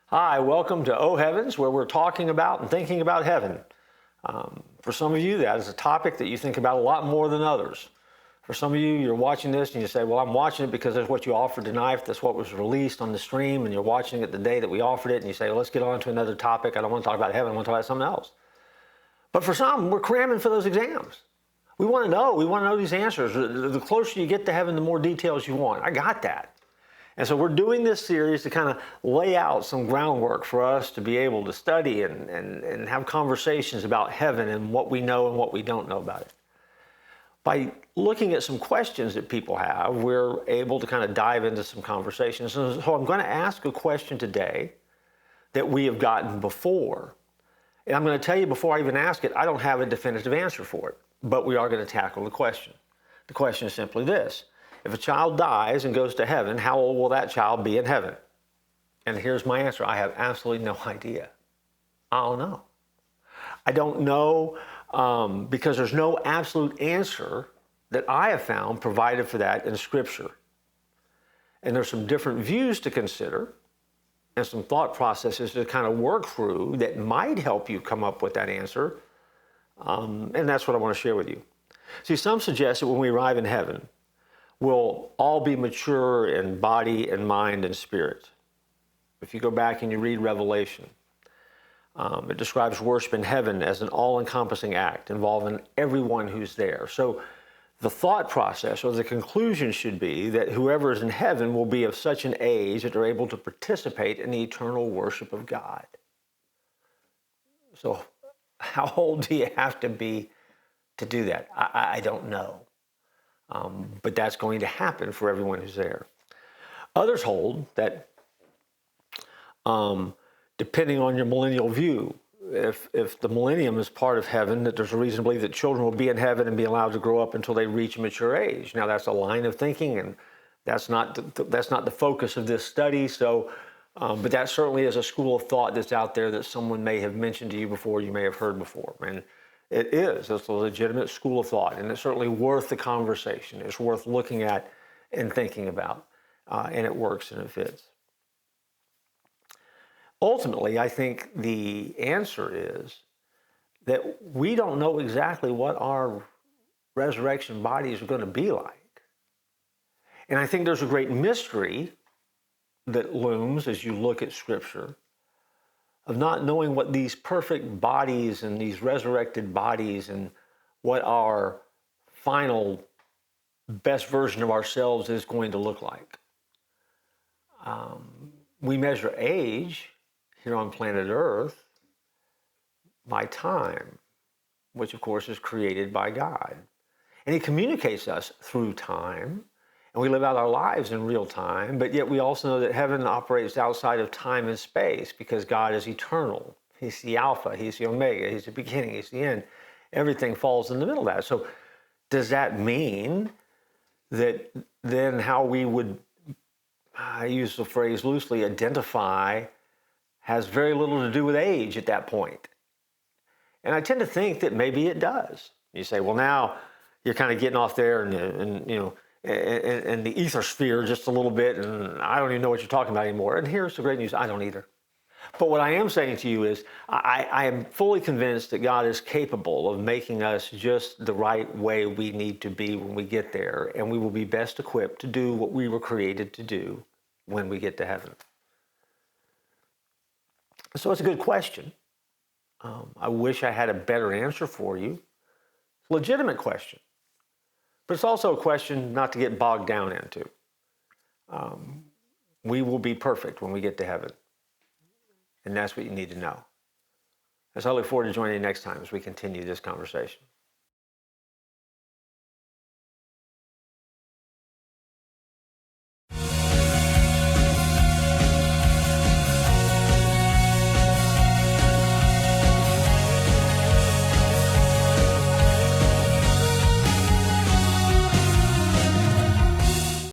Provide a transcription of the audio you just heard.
Hi, welcome to Oh Heavens, where we're talking about and thinking about heaven. For some of you, that is a topic that you think about a lot more than others. For some of you, you're watching this and you say, well, I'm watching it because that's what you offered tonight. That's what was released on the stream, and you're watching it the day that we offered it, and you say, well, let's get on to another topic. I don't want to talk about heaven. I want to talk about something else. But for some, we're cramming for those exams. We want to know. We want to know these answers. The closer you get to heaven, the more details you want. I got that. And so we're doing this series to kind of lay out some groundwork for us to be able to study and have conversations about heaven and what we know and what we don't know about it. By looking at some questions that people have, we're able to kind of dive into some conversations. So I'm going to ask a question today that we have gotten before. And I'm going to tell you before I even ask it, I don't have a definitive answer for it, but we are going to tackle the question. The question is simply this. If a child dies and goes to heaven, how old will that child be in heaven? And here's my answer. I have absolutely no idea. I don't know. I don't know because there's no absolute answer that I have found provided for that in Scripture. And there's some different views to consider and some thought processes to kind of work through that might help you come up with that answer. And that's what I want to share with you. See, some suggest that when we arrive in heaven, we'll all be mature in body and mind and spirit. If you go back and you read Revelation, it describes worship in heaven as an all-encompassing act involving everyone who's there. So the thought process or the conclusion should be that whoever is in heaven will be of such an age that they're able to participate in the eternal worship of God. So how old do you have to be to do that? I don't know. But that's going to happen for everyone who's there. Others hold that, depending on your millennial view, if the millennium is part of heaven, that there's a reason to believe that children will be in heaven and be allowed to grow up until they reach a mature age. Now, that's a line of thinking, and that's not the focus of this study. So, but that certainly is a school of thought that's out there that someone may have mentioned to you before, you may have heard before. And it's a legitimate school of thought, and it's certainly worth the conversation. It's worth looking at and thinking about, and it works and it fits. Ultimately, I think the answer is that we don't know exactly what our resurrection bodies are going to be like. And I think there's a great mystery that looms as you look at Scripture of not knowing what these perfect bodies and these resurrected bodies and what our final best version of ourselves is going to look like. We measure age here on planet Earth by time, which of course is created by God. And He communicates us through time, and we live out our lives in real time, but yet we also know that heaven operates outside of time and space because God is eternal. He's the Alpha, He's the Omega, He's the beginning, He's the end. Everything falls in the middle of that. So does that mean that then how we would, I use the phrase loosely, identify has very little to do with age at that point? And I tend to think that maybe it does. You say, well, now you're kind of getting off there and you know, and the ether sphere just a little bit, and I don't even know what you're talking about anymore. And here's the great news, I don't either. But what I am saying to you is I am fully convinced that God is capable of making us just the right way we need to be when we get there, and we will be best equipped to do what we were created to do when we get to heaven. So it's a good question. I wish I had a better answer for you. It's a legitimate question. But it's also a question not to get bogged down into. We will be perfect when we get to heaven. And that's what you need to know. As I look forward to joining you next time as we continue this conversation.